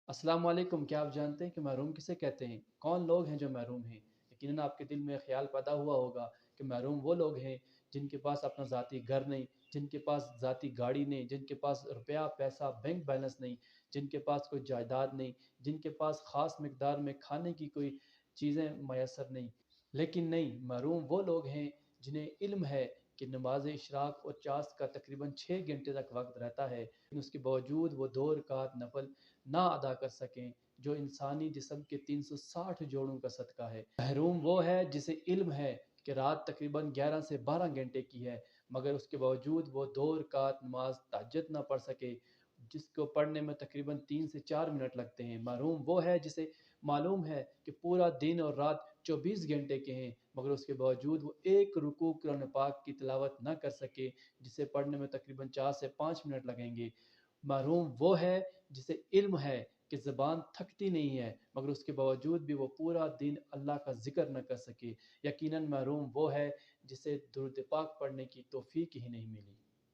अस्सलाम वालेकुम। क्या आप जानते हैं कि महरूम किसे कहते हैं? कौन लोग हैं जो महरूम हैं? यकीनन आपके दिल में ख़्याल पैदा हुआ होगा कि महरूम वो लोग हैं जिनके पास अपना ज़ाती घर नहीं, जिनके पास ज़ाती गाड़ी नहीं, जिनके पास रुपया, पैसा, बैंक बैलेंस नहीं, जिनके पास कोई जायदाद नहीं, जिनके पास ख़ास मिक़दार में खाने की कोई चीज़ें मयस्सर नहीं। लेकिन नहीं, महरूम वो लोग हैं जिन्हें इल्म है कि नमाज़ इशराक और चाश का तकरीबन 6 घंटे तक वक़्त रहता है, लेकिन उसके बावजूद वो 2 रकात नफ़ल ना अदा कर सकें, जो इंसानी जिस्म के 360 जोड़ों का सदका है। महरूम वो है जिसे इल्म है कि रात तकरीबन 11 से 12 घंटे की है, मगर उसके बावजूद वो 2 रकात नमाज़ तहज्जुद ना पढ़ सके, जिसको पढ़ने में तकरीबन 3 से 4 मिनट लगते हैं। महरूम वो है जिसे मालूम है कि पूरा दिन और रात 24 घंटे के हैं, मगर उसके बावजूद वो एक रुकू कुरान पाक की तिलावत ना कर सके, जिसे पढ़ने में तकरीबन 4 से 5 मिनट लगेंगे। महरूम वो है जिसे इल्म है कि ज़बान थकती नहीं है, मगर उसके बावजूद भी वो पूरा दिन अल्लाह का ज़िक्र न कर सके। यकीनन महरूम वो है जिसे दुरूद पाक पढ़ने की तौफ़ीक ही नहीं मिली।